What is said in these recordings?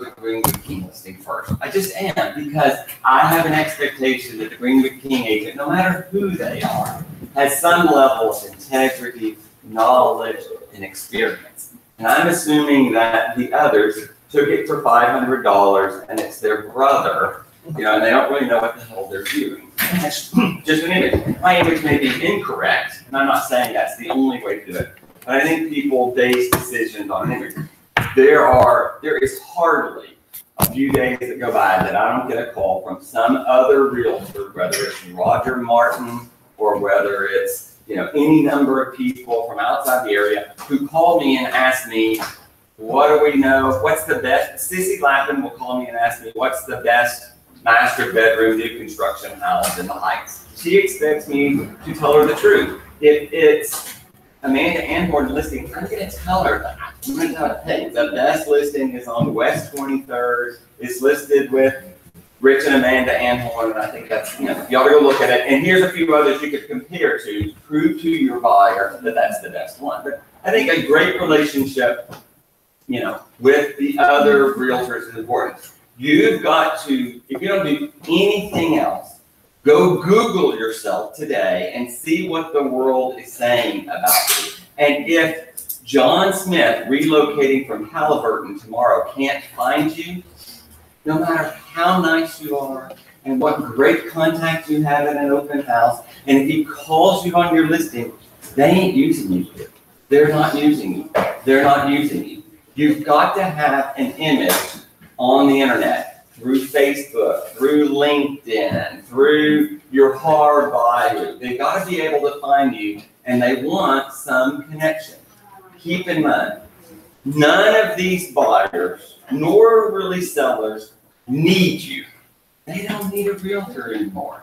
the Greenwood King listing first. I just am, because I have an expectation that the Greenwood King agent, no matter who they are, has some level of integrity, knowledge, and experience. And I'm assuming that the others took it for $500 and it's their brother, and they don't really know what the hell they're doing. That's just an image. My image may be incorrect, and I'm not saying that's the only way to do it, but I think people base decisions on an image. There is hardly a few days that go by that I don't get a call from some other realtor, whether it's Roger Martin or whether it's any number of people from outside the area who call me and ask me, what do we know? What's the best? Sissy Lappin will call me and ask me, what's the best master bedroom new construction house in the Heights? She expects me to tell her the truth. If it's Amanda Anhorn listing, I'm going to tell her that. I'm going to tell her, hey, the best listing is on West 23rd. It's listed with Rich and Amanda Anhorn, and I think that's, you ought to go look at it. And here's a few others you could compare to prove to your buyer that that's the best one. But I think a great relationship, with the other realtors is important. You've got to, if you don't do anything else, go Google yourself today and see what the world is saying about you. And if John Smith relocating from Halliburton tomorrow can't find you, no matter how nice you are and what great contacts you have in an open house, and if he calls you on your listing, they ain't using you. They're not using you. They're not using you. You've got to have an image on the internet, through Facebook, through LinkedIn, through your hard bio. They've got to be able to find you, and they want some connection. Keep in mind, none of these buyers, nor really sellers, need you. They don't need a realtor anymore.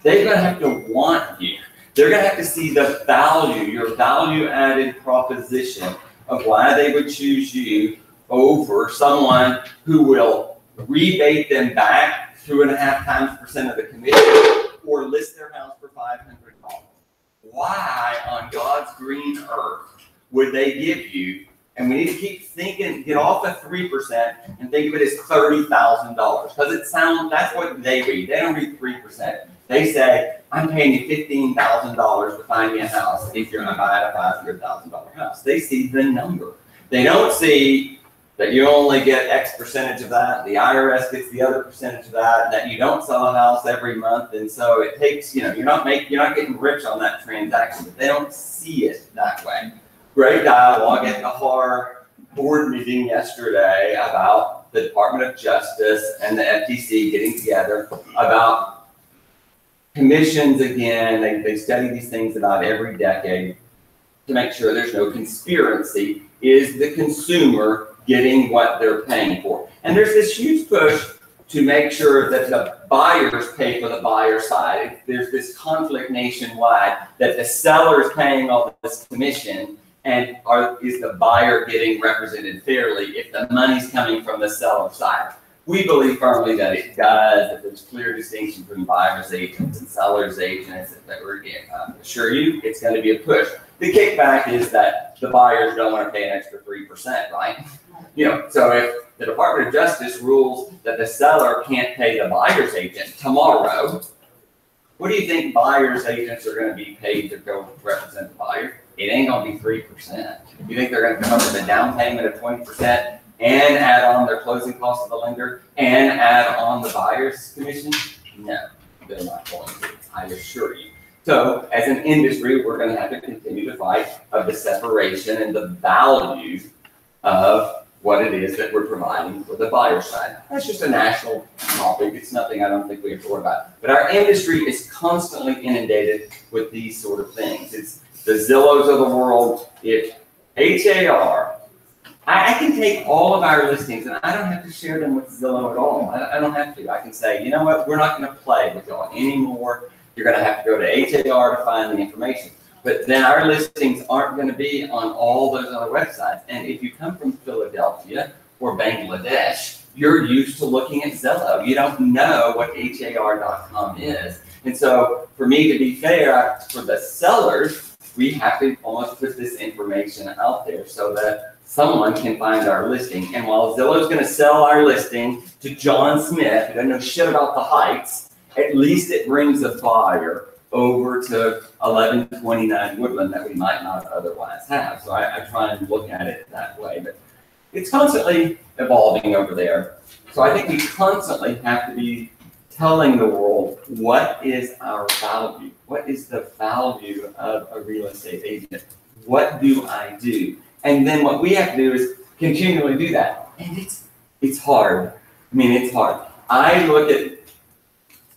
They're going to have to want you. They're going to have to see the value, your value-added proposition of why they would choose you over someone who will rebate them back 2.5% of the commission or list their house for $500. Why on God's green earth would they give you? And we need to keep thinking, get off of 3% and think of it as $30,000, because it sounds, that's what they read. They don't read 3%. They say, I'm paying you $15,000 to find me a house if you're going to buy a $500,000 house. They see the number. They don't see that you only get X percentage of that, the IRS gets the other percentage of that, that you don't sell a house every month, and so it takes, you're not getting rich on that transaction, but they don't see it that way. Great dialogue at the HAR board meeting yesterday about the Department of Justice and the FTC getting together about commissions again. They study these things about every decade to make sure there's no conspiracy. Is the consumer getting what they're paying for? And there's this huge push to make sure that the buyers pay for the buyer side. There's this conflict nationwide that the seller is paying all this commission, and is the buyer getting represented fairly if the money's coming from the seller side? We believe firmly that it does, that there's clear distinction between buyer's agents and seller's agents, that we're assure you it's going to be a push. The kickback is that the buyers don't want to pay an extra 3%, right? So if the Department of Justice rules that the seller can't pay the buyer's agent tomorrow, what do you think buyer's agents are going to be paid to go represent the buyer? It ain't going to be 3%. You think they're going to come up with a down payment of 20% and add on their closing costs of the lender and add on the buyer's commission? No, they're not going to, I assure you. So as an industry, we're going to have to continue to fight of the separation and the value of what it is that we're providing for the buyer side. That's just a national topic. It's nothing I don't think we have to worry about. But our industry is constantly inundated with these sort of things. It's the Zillows of the world. If HAR, I can take all of our listings and I don't have to share them with Zillow at all. I don't have to. I can say, you know what, we're not going to play with y'all anymore. You're going to have to go to HAR to find the information. But then our listings aren't going to be on all those other websites. And if you come from Philadelphia or Bangladesh, you're used to looking at Zillow. You don't know what HAR.com is. And so for me to be fair, for the sellers, we have to almost put this information out there so that someone can find our listing. And while Zillow's going to sell our listing to John Smith, who doesn't know shit about the Heights, at least it brings a buyer over to 1129 Woodland that we might not otherwise have. So I try and look at it that way. But it's constantly evolving over there. So I think we constantly have to be telling the world what is our value? What is the value of a real estate agent? What do I do? And then what we have to do is continually do that. And it's hard. I mean, it's hard. I look at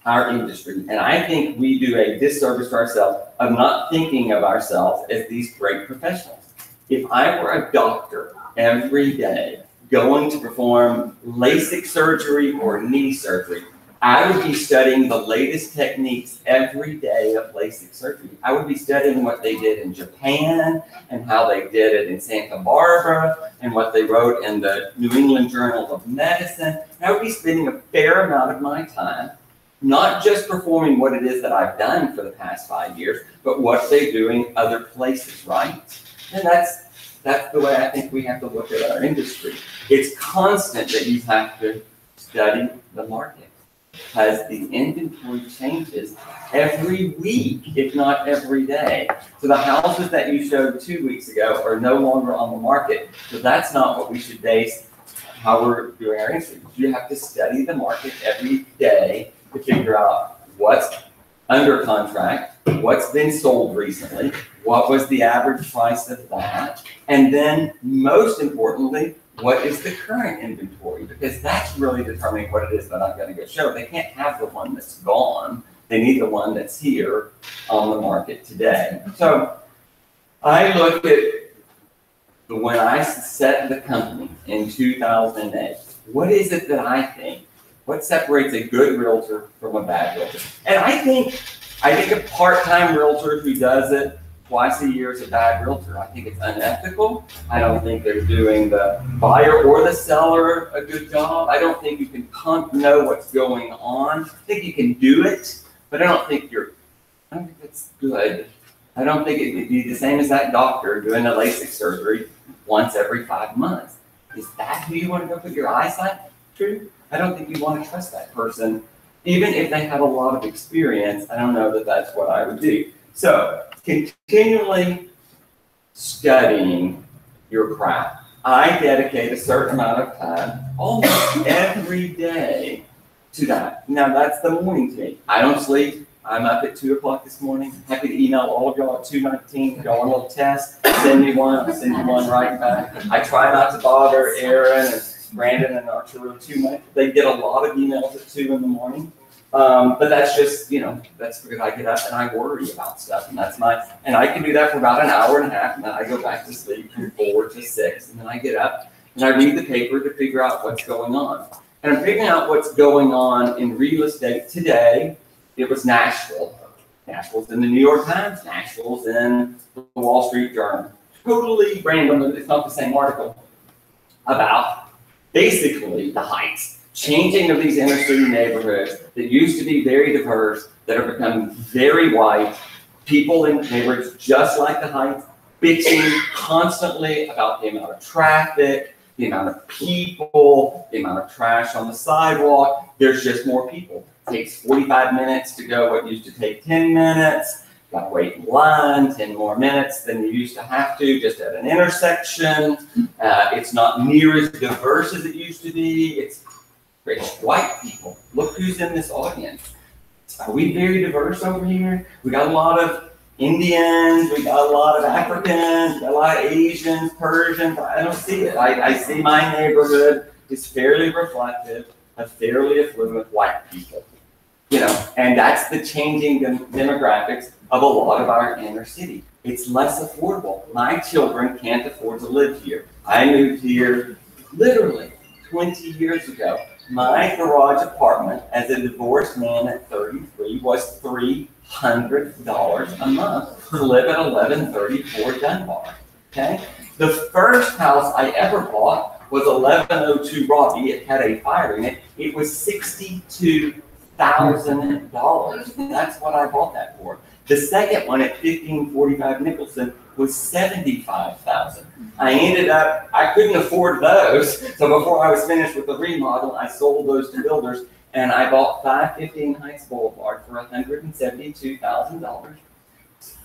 our industry, and I think we do a disservice to ourselves of not thinking of ourselves as these great professionals. If I were a doctor every day going to perform LASIK surgery or knee surgery, I would be studying the latest techniques every day of LASIK surgery. I would be studying what they did in Japan and how they did it in Santa Barbara and what they wrote in the New England Journal of Medicine. And I would be spending a fair amount of my time not just performing what it is that I've done for the past 5 years, but what they do in other places, right? And that's the way I think we have to look at our industry. It's constant that you have to study the market because the inventory changes every week, if not every day. So the houses that you showed 2 weeks ago are no longer on the market. So that's not what we should base how we're doing our industry. You have to study the market every day to figure out what's under contract, what's been sold recently, what was the average price of that, and then most importantly, what is the current inventory? Because that's really determining what it is that I'm going to go show. They can't have the one that's gone. They need the one that's here on the market today. So I look at when I set the company in 2008, what is it that I think? What separates a good realtor from a bad realtor? And I think a part-time realtor who does it twice a year is a bad realtor. I think it's unethical. I don't think they're doing the buyer or the seller a good job. I don't think you can know what's going on. I think you can do it, but I don't think that's good. I don't think it'd be the same as that doctor doing a LASIK surgery once every 5 months. Is that who you want to go put your eyesight to? I don't think you want to trust that person. Even if they have a lot of experience, I don't know that that's what I would do. So continually studying your craft. I dedicate a certain amount of time, almost every day, to that. Now that's the morning to me. I don't sleep. I'm up at 2 o'clock this morning. Happy to email all of y'all at 2:19. If y'all want a little test, send me one. I'll send you one right back. I try not to bother Aaron and Brandon and Arturo too much. They get a lot of emails at 2 in the morning. But that's just, that's because I get up and I worry about stuff. And and I can do that for about an hour and a half. And then I go back to sleep from 4 to 6. And then I get up and I read the paper to figure out what's going on. And I'm figuring out what's going on in real estate today. It was Nashville. Nashville's in the New York Times. Nashville's in the Wall Street Journal. Totally random. It's not the same article about basically the Heights, changing of these inner city neighborhoods that used to be very diverse, that are becoming very white, people in neighborhoods just like the Heights, bitching constantly about the amount of traffic, the amount of people, the amount of trash on the sidewalk. There's just more people. It takes 45 minutes to go what used to take 10 minutes. Got to wait in line 10 more minutes than you used to have to just at an intersection. It's not near as diverse as it used to be. It's white people. Look who's in this audience. Are we very diverse over here? We got a lot of Indians. We got a lot of Africans. We got a lot of Asians, Persians. I don't see it. I see my neighborhood is fairly reflective of fairly affluent white people. And that's the changing demographics of a lot of our inner city. It's less affordable. My children can't afford to live here. I moved here literally 20 years ago. My garage apartment as a divorced man at 33 was $300 a month to live at 1134 Dunbar. Okay? The first house I ever bought was 1102 Robbie. It had a fire in it. It was $62,000. That's what I bought that for. The second one at 1545 Nicholson was $75,000. I couldn't afford those. So before I was finished with the remodel, I sold those to builders and I bought 515 Heights Boulevard for $172,000.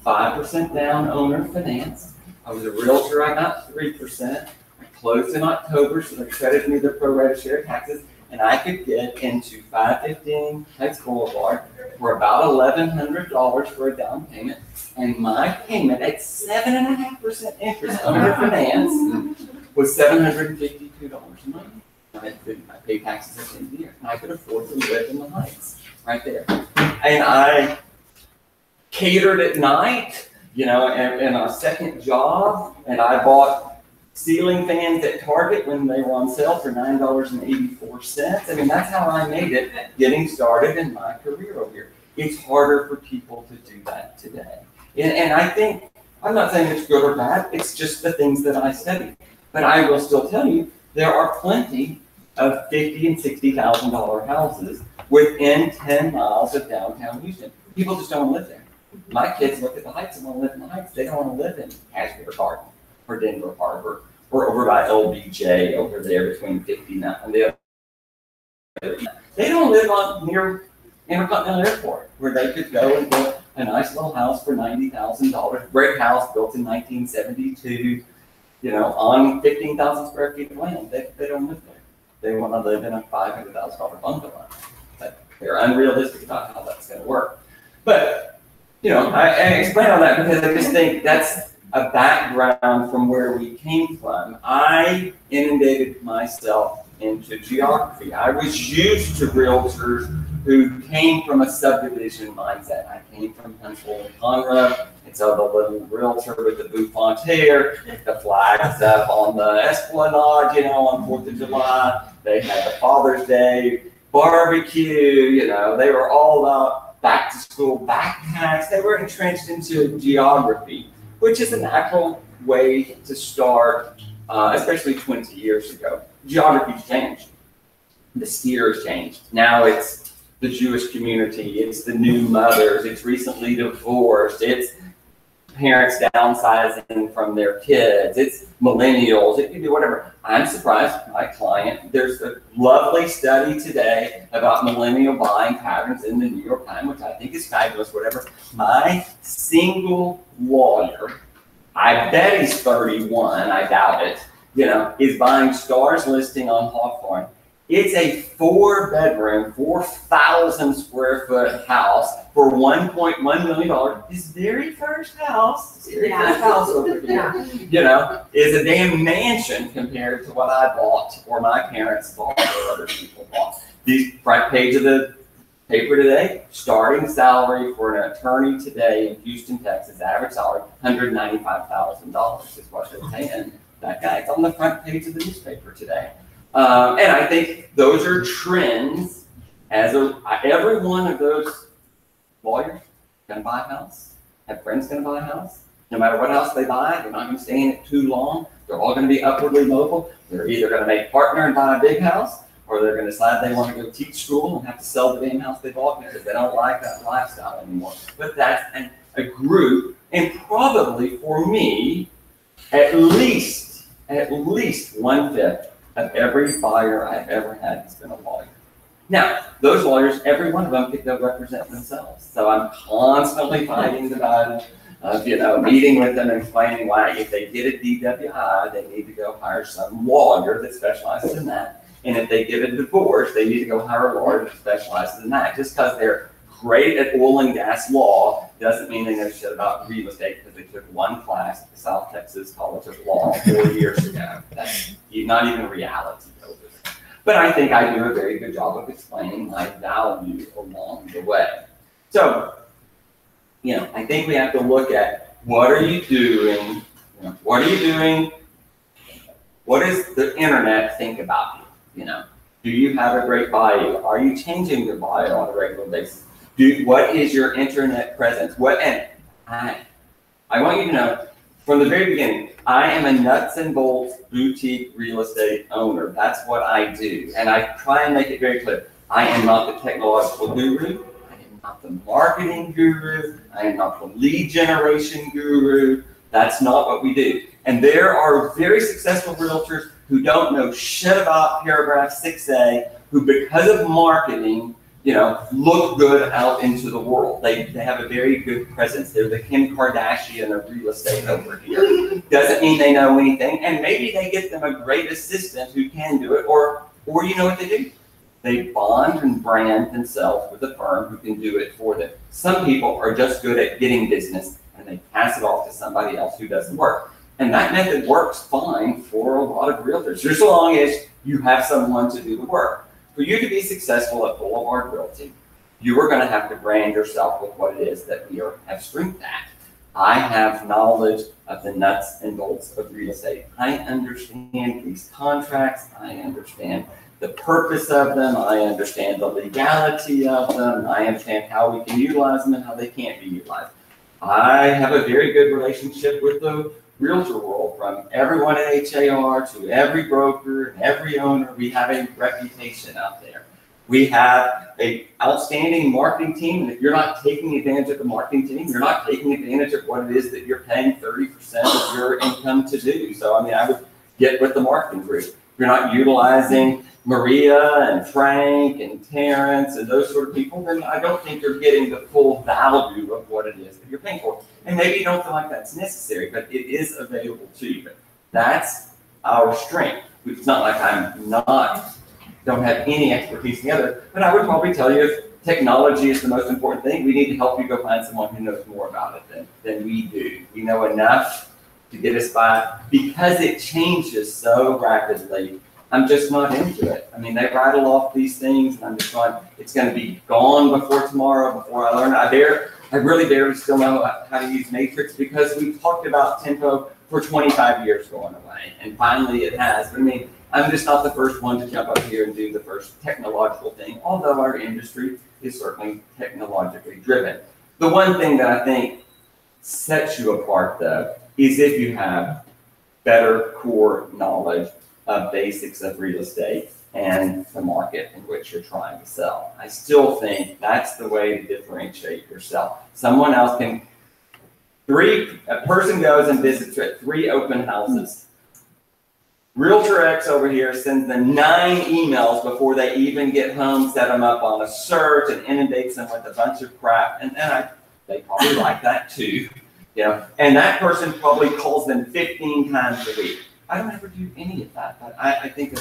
5% down, owner finance. I was a realtor, I got 3%. I closed in October, so they credited me their pro rata share of taxes, and I could get into 515 Heights Boulevard for about $1,100 for a down payment, and my payment at 7.5% interest under finance was $752 a month. I paid taxes at the end of the year, and I could afford to live in the Heights right there. And I catered at night, you know, and a second job, and I bought ceiling fans at Target when they were on sale for $9.84. I mean, that's how I made it getting started in my career over here. It's harder for people to do that today. And I think, I'm not saying it's good or bad, it's just the things that I studied. But I will still tell you, there are plenty of $50,000 and $60,000 houses within 10 miles of downtown Houston. People just don't live there. My kids look at the Heights and want to live in the Heights. They don't want to live in Asheville Garden or Denver Harbor or over by LBJ over there between 59 and the other. They don't live near Intercontinental Airport where they could go and build a nice little house for $90,000. Brick house built in 1972, you know, on 15,000 square feet of land. They don't live there. They want to live in a $500,000 bungalow. But they're unrealistic about how that's going to work. But you know, I explain all that because I just think that's a background from where we came from. I inundated myself into geography. I was used to realtors who came from a subdivision mindset. I came from Huntsville and Conroe, and so the little realtor with the bouffant hair, the flags up on the Esplanade, you know, on 4th of July. They had the Father's Day barbecue, you know, they were all about back to school backpacks. They were entrenched into geography, which is a natural way to start, especially 20 years ago. Geography's changed. The sphere's changed. Now it's the Jewish community, it's the new mothers, it's recently divorced, it's parents downsizing from their kids, it's millennials, it can be whatever. I'm surprised, my client, there's a lovely study today about millennial buying patterns in the New York Times, which I think is fabulous, whatever. My single lawyer, I bet he's 31, I doubt it, you know, is buying Star's listing on Hawthorne. It's a 4-bedroom, 4,000 square foot house for $1.1 million. His very first house, over here, you know, is a damn mansion compared to what I bought or my parents bought or other people bought. The front page of the paper today, starting salary for an attorney today in Houston, Texas, average salary, $195,000 is what they're paying that guy. It's on the front page of the newspaper today. And I think those are trends. Every one of those lawyers going to buy a house, have friends going to buy a house. No matter what house they buy, they're not going to stay in it too long. They're all going to be upwardly mobile. They're either going to make partner and buy a big house, or they're going to decide they want to go teach school and have to sell the damn house they bought because they don't like that lifestyle anymore. But that's a group, and probably for me, at least 1/5 of every buyer I've ever had has been a lawyer. Now, those lawyers, every one of them could go represent themselves. So I'm constantly fighting the battle of, you know, meeting with them and explaining why if they get a DWI, they need to go hire some lawyer that specializes in that. And if they get a divorce, they need to go hire a lawyer that specializes in that. Just because they're great at oil and gas law doesn't mean they know shit about real estate because they took one class at the South Texas College of Law 4 years ago. That's not even reality over there. But I think I do a very good job of explaining my value along the way. So, you know, I think we have to look at what are you doing? You know, what are you doing? What does the internet think about you? You know, do you have a great bio? Are you changing your bio on a regular basis? What is your internet presence? And I want you to know from the very beginning, I am a nuts and bolts boutique real estate owner. That's what I do. And I try and make it very clear. I am not the technological guru. I am not the marketing guru. I am not the lead generation guru. That's not what we do. And there are very successful realtors who don't know shit about paragraph 6A, who because of marketing, look good out into the world. They have a very good presence. They're the Kim Kardashian of real estate over here. Doesn't mean they know anything, and maybe they get them a great assistant who can do it, or you know what they do? They bond and brand themselves with a firm who can do it for them. Some people are just good at getting business, and they pass it off to somebody else who doesn't work. And that method works fine for a lot of realtors, just as long as you have someone to do the work. For you to be successful at Boulevard Realty, you are going to have to brand yourself with what it is that we have strength at. I have knowledge of the nuts and bolts of real estate. I understand these contracts. I understand the purpose of them. I understand the legality of them. I understand how we can utilize them and how they can't be utilized. I have a very good relationship with the realtor world, from everyone at HAR to every broker and every owner. We have a reputation out there. We have an outstanding marketing team, and if you're not taking advantage of the marketing team, you're not taking advantage of what it is that you're paying 30% of your income to do. So, I would get with the marketing group. If you're not utilizing Maria and Frank and Terrence and those sort of people, then I don't think you're getting the full value of what it is that you're paying for. And maybe you don't feel like that's necessary, but it is available to you. That's our strength. It's not like don't have any expertise together, but I would probably tell you if technology is the most important thing, we need to help you go find someone who knows more about it than we do. We know enough to get us by. Because it changes so rapidly, I'm just not into it. They rattle off these things, and I'm just going, it's going to be gone before tomorrow, before I learn. I really barely still know how to use Matrix, because we've talked about tempo for 25 years going away, and finally it has. But I'm just not the first one to jump up here and do the first technological thing, although our industry is certainly technologically driven. The one thing that I think sets you apart, though, is if you have better core knowledge of basics of real estate and the market in which you're trying to sell. I still think that's the way to differentiate yourself. Someone else can, a person goes and visits 3 open houses. Realtor X over here sends them 9 emails before they even get home, set them up on a search, and inundates them with a bunch of crap. And they probably like that too. And that person probably calls them 15 times a week. I don't ever do any of that, but I think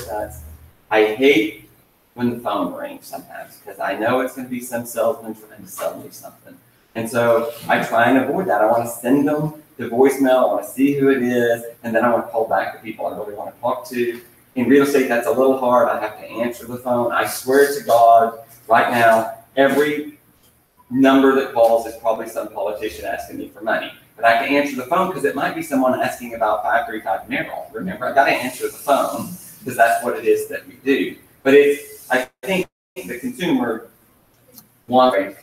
I hate when the phone rings sometimes, because I know it's going to be some salesman trying to sell me something. And so I try and avoid that. I want to send them the voicemail, I want to see who it is, and then I want to call back the people I really want to talk to. In real estate, that's a little hard. I have to answer the phone. I swear to God, right now, every number that calls is probably some politician asking me for money. But I can answer the phone because it might be someone asking about 535 Merrill. Remember, I got to answer the phone because that's what it is that we do. But I think the consumer wants